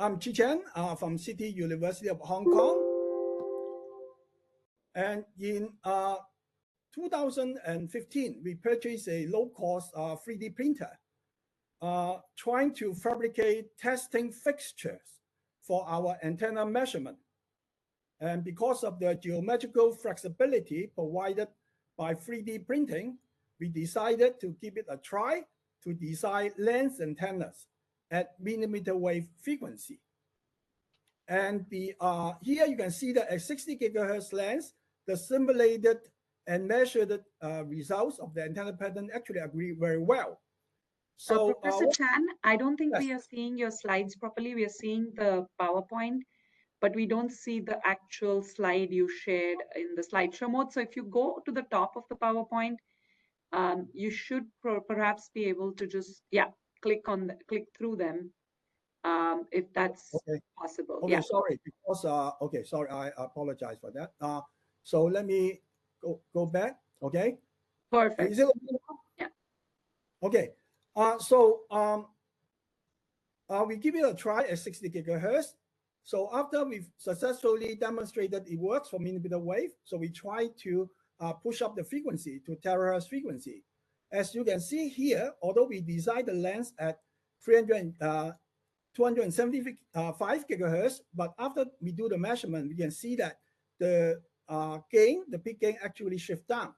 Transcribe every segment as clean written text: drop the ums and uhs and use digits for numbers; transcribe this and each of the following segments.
I'm Chi Chen from City University of Hong Kong. And in 2015, we purchased a low-cost 3D printer trying to fabricate testing fixtures for our antenna measurement. And because of the geometrical flexibility provided by 3D printing, we decided to give it a try to design lens antennas at millimeter wave frequency. And here you can see that at 60 gigahertz lens, the simulated and measured results of the antenna pattern actually agree very well. So, Professor Chan, I don't think we are seeing your slides properly. We are seeing the PowerPoint, but we don't see the actual slide you shared in the slideshow mode. So if you go to the top of the PowerPoint, you should perhaps be able to just, click through them if that's possible. Okay, sorry, because, sorry, I apologize for that. So let me go back, okay? Perfect. Is it okay now? Yeah. Okay, we give it a try at 60 gigahertz. So after we've successfully demonstrated it works for millimeter wave, so we try to push up the frequency to terahertz frequency. As you can see here, although we designed the lens at 275 gigahertz, but after we do the measurement, we can see that the peak gain actually shift down.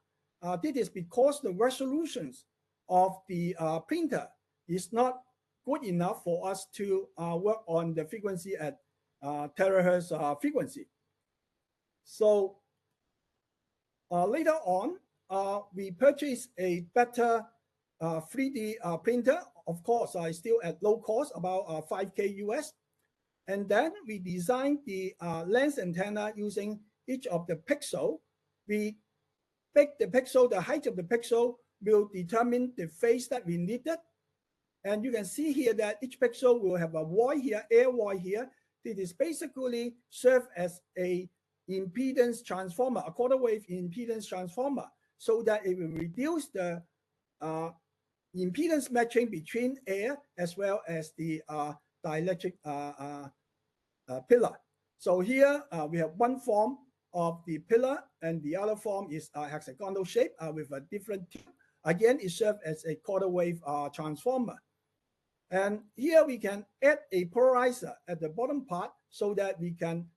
This is because the resolutions of the printer is not good enough for us to work on the frequency at terahertz frequency. So later on, we purchased a better 3D printer. Of course, still at low cost, about 5K US. And then we designed the lens antenna using each of the pixel. We pick the pixel, the height of the pixel will determine the phase that we needed. And you can see here that each pixel will have a void here, air void here. It is basically serve as a impedance transformer, a quarter wave impedance transformer, so that it will reduce the impedance matching between air as well as the dielectric pillar. So here we have one form of the pillar, and the other form is hexagonal shape with a different tube. Again, it serves as a quarter wave transformer. And here we can add a polarizer at the bottom part so that we can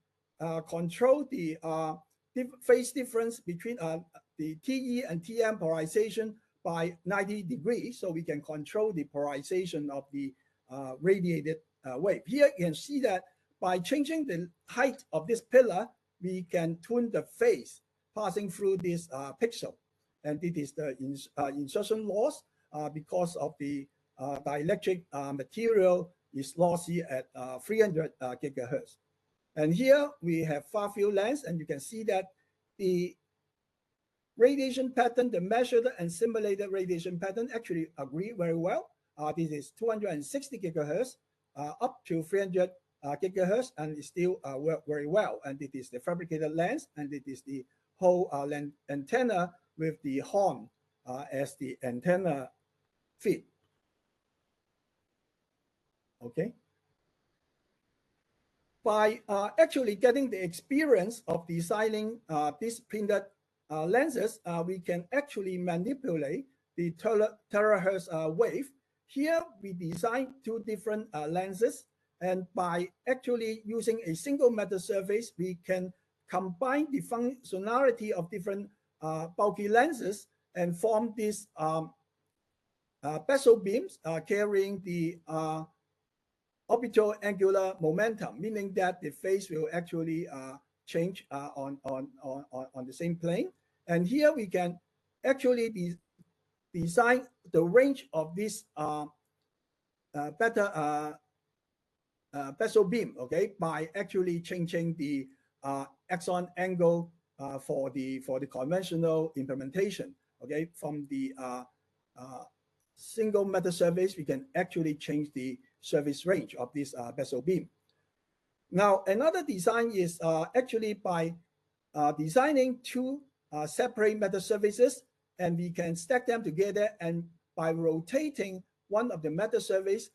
control the phase difference between the TE and TM polarization by 90 degrees, so we can control the polarization of the radiated wave. Here you can see that by changing the height of this pillar, we can tune the phase passing through this pixel. And it is the insertion loss because of the dielectric material is lossy at 300 gigahertz. And here we have far field lens, and you can see that the radiation pattern, the measured and simulated radiation pattern actually agree very well. This is 260 gigahertz up to 300 gigahertz, and it still work very well. And it is the fabricated lens, and it is the whole antenna with the horn as the antenna feed. Okay. By actually getting the experience of designing these printed lenses, we can actually manipulate the terahertz wave. Here we design two different lenses, and by actually using a single metal surface, we can combine the functionality of different bulky lenses and form these bezel beams carrying the orbital angular momentum, meaning that the phase will actually change on the same plane. And here we can actually design the range of this better bezel beam, okay, by actually changing the axon angle for the conventional implementation, okay. From the single metal surface, we can actually change the surface range of this bezel beam. Now, another design is actually by designing two separate metal surfaces, and we can stack them together, and by rotating one of the metal surface,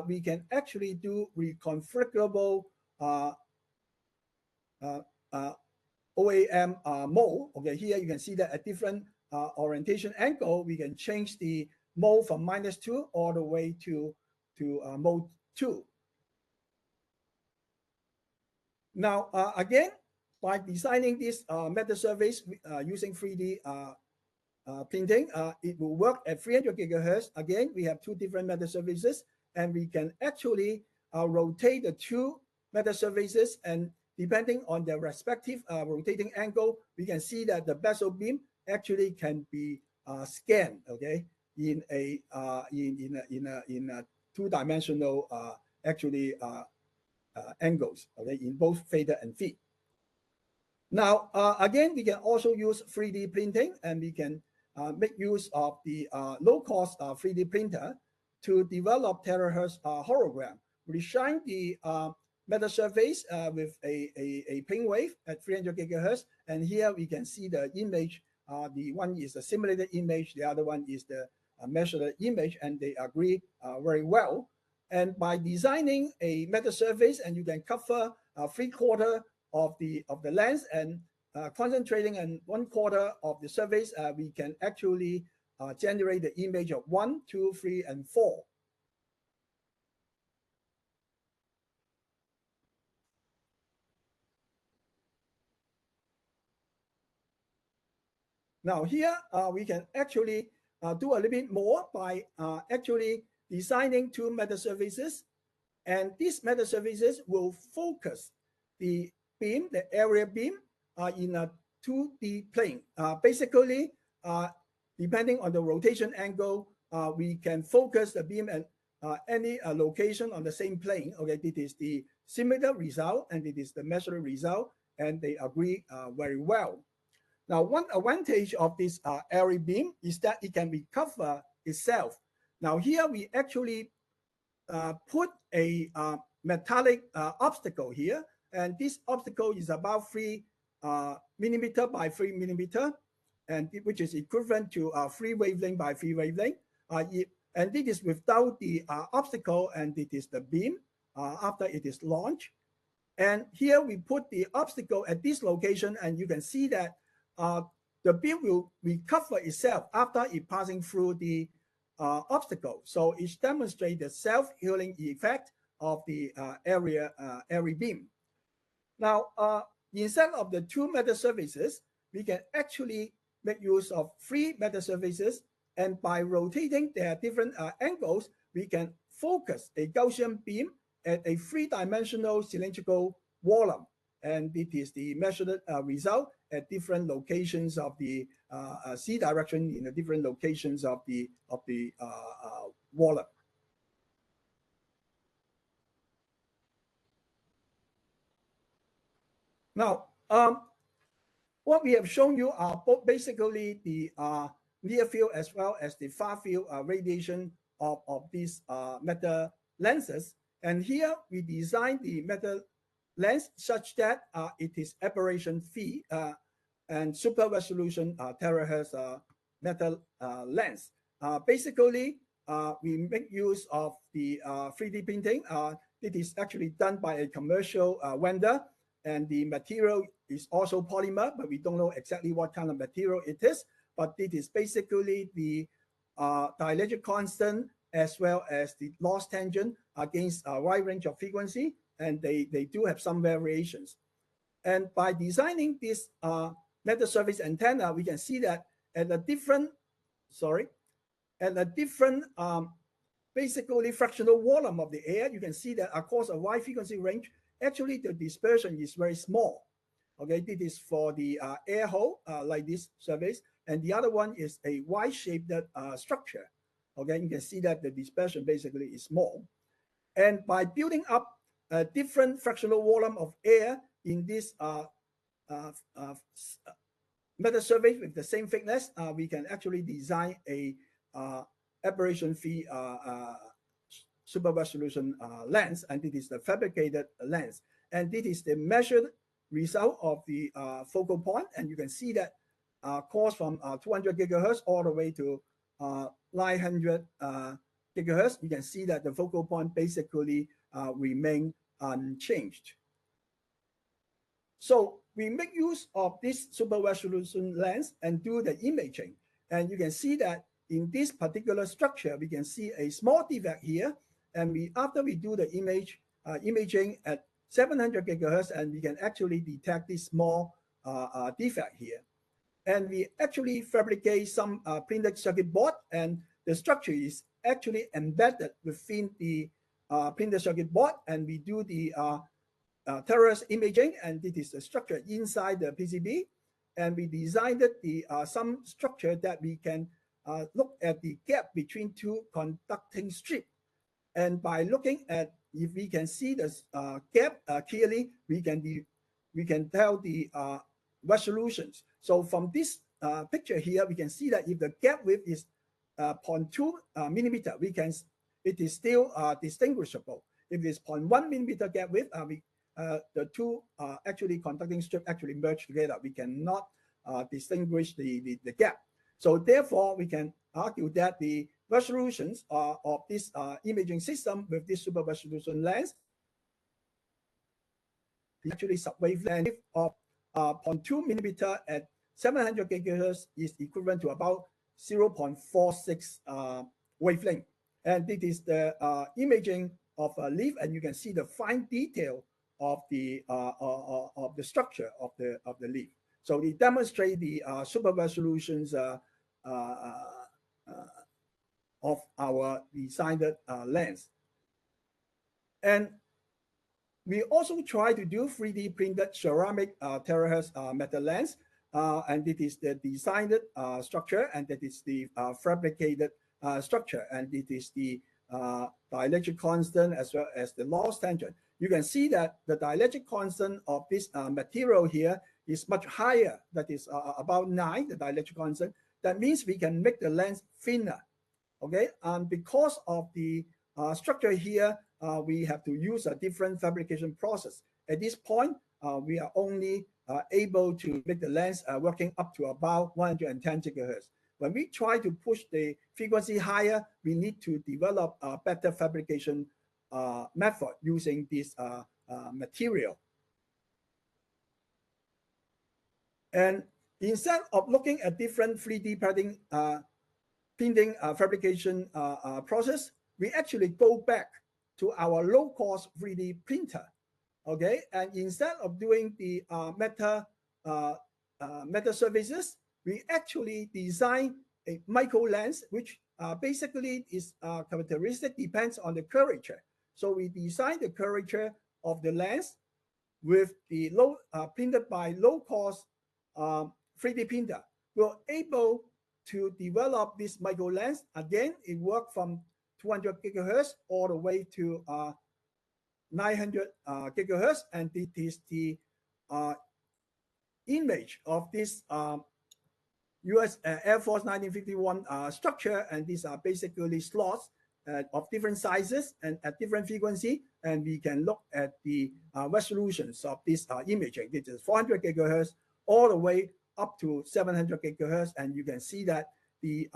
we can actually do reconfigurable OAM mode. Okay, here you can see that at different orientation angle, we can change the mode from -2 all the way to mode 2. Now, again, by designing this meta surface using 3D printing, it will work at 300 gigahertz. Again, we have two different meta surfaces, and we can actually rotate the two meta surfaces, and depending on their respective rotating angle, we can see that the bezel beam actually can be scanned, okay, in a two-dimensional angles, okay, in both theta and phi. Now, again, we can also use 3D printing, and we can make use of the low-cost 3D printer to develop terahertz hologram. We shine the meta surface with a plane wave at 300 gigahertz, and here we can see the image. The one is a simulated image, the other one is the measured image, and they agree very well. And by designing a meta surface, and you can cover 3/4 of the lens, and concentrating on 1/4 of the surface, we can actually generate the image of 1, 2, 3, and 4. Now here we can actually do a little bit more by actually designing two meta surfaces, and these meta surfaces will focus the beam, the area beam, in a 2D plane. Basically, depending on the rotation angle, we can focus the beam at any location on the same plane. Okay, this is the simulated result, and it is the measured result, and they agree very well. Now, one advantage of this area beam is that it can recover itself. Now, here we actually put a metallic obstacle here, and this obstacle is about 3 millimeter by 3 millimeter, and which is equivalent to 3 wavelength by 3 wavelength. And it is without the obstacle, and it is the beam after it is launched. And here we put the obstacle at this location, and you can see that the beam will recover itself after it passing through the obstacle. So it demonstrates the self-healing effect of the area beam. Now, instead of the two meta surfaces, we can actually make use of 3 meta surfaces, and by rotating their different angles, we can focus a Gaussian beam at a 3-dimensional cylindrical volume, and it is the measured result at different locations of the C direction in the different locations of the volume. Now, what we have shown you are both basically the near field as well as the far field radiation of these meta lenses. And here we designed the meta lens such that it is aberration free and super resolution terahertz meta lens. Basically, we make use of the 3D printing. It is actually done by a commercial vendor, and the material is also polymer, but we don't know exactly what kind of material it is. But it is basically the dielectric constant as well as the loss tangent against a wide range of frequency, and they do have some variations. And by designing this meta surface antenna, we can see that at a different, basically fractional volume of the air, you can see that across a wide frequency range, actually the dispersion is very small. Okay, this is for the air hole, like this surface, and the other one is a Y-shaped structure. Okay, you can see that the dispersion basically is small. And by building up a different fractional volume of air in this meta surface with the same thickness, we can actually design a aberration-free super resolution lens, and it is the fabricated lens. And this is the measured result of the focal point, and you can see that course from 200 gigahertz all the way to 900 gigahertz, you can see that the focal point basically remain unchanged. So we make use of this super resolution lens and do the imaging. And you can see that in this particular structure, we can see a small defect here. And after we do the imaging at 700 gigahertz, and we can actually detect this small defect here. And we actually fabricate some printed circuit board, and the structure is actually embedded within the printed circuit board, and we do the terrace imaging, and it is the structure inside the PCB. And we designed the some structure that we can look at the gap between two conducting strips. And by looking at, if we can see the gap clearly, we can tell the resolutions. So from this picture here, we can see that if the gap width is 0.2 millimeter, it is still distinguishable. If it is 0.1 millimeter gap width, the two actually conducting strips actually merge together. We cannot distinguish the gap. So therefore, we can argue that the resolutions of this imaging system with this super resolution lens actually sub-wavelength of 0.2 millimeter at 700 gigahertz is equivalent to about 0.46 wavelength. And it is the imaging of a leaf, and you can see the fine detail of the structure of the leaf. So it demonstrates the super resolutions of our designed lens. And we also try to do 3D printed ceramic terahertz metal lens, and it is the designed structure, and that is the fabricated structure, and it is the dielectric constant as well as the loss tangent. You can see that the dielectric constant of this material here is much higher. That is about 9, the dielectric constant. That means we can make the lens thinner. Okay, and because of the structure here, we have to use a different fabrication process. At this point, we are only able to make the lens working up to about 110 gigahertz. When we try to push the frequency higher, we need to develop a better fabrication method using this material. And instead of looking at different 3D printing fabrication process, we actually go back to our low-cost 3D printer, okay? And instead of doing the metal surfaces, we actually design a micro lens, which basically is characteristic depends on the curvature. So we design the curvature of the lens with the printed by low-cost 3D printer. We're able to develop this micro lens. Again, it works from 200 gigahertz all the way to 900 gigahertz, and it is the image of this US Air Force 1951 structure, and these are basically slots of different sizes and at different frequency, and we can look at the resolutions of this imaging. This is 400 gigahertz all the way up to 700 gigahertz, and you can see that the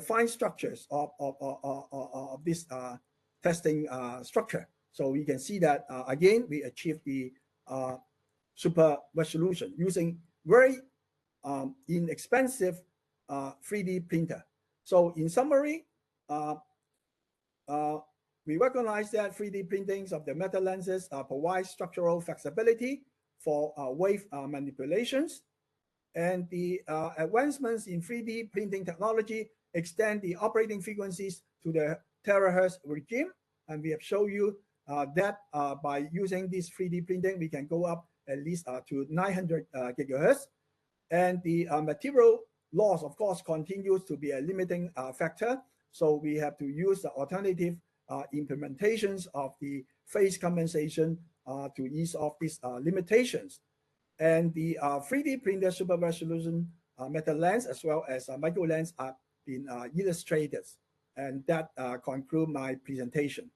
fine structures of this testing structure. So we can see that again we achieve the super resolution using very inexpensive 3D printer. So in summary, we recognize that 3D printings of the metal lenses provide structural flexibility for wave manipulations, and the advancements in 3D printing technology extend the operating frequencies to the terahertz regime, and we have shown you that by using this 3D printing, we can go up at least to 900 gigahertz. And the material loss, of course, continues to be a limiting factor. So we have to use the alternative implementations of the phase compensation to ease off these limitations. And the 3D printed super resolution metal lens as well as micro lens are been illustrated. And that concludes my presentation.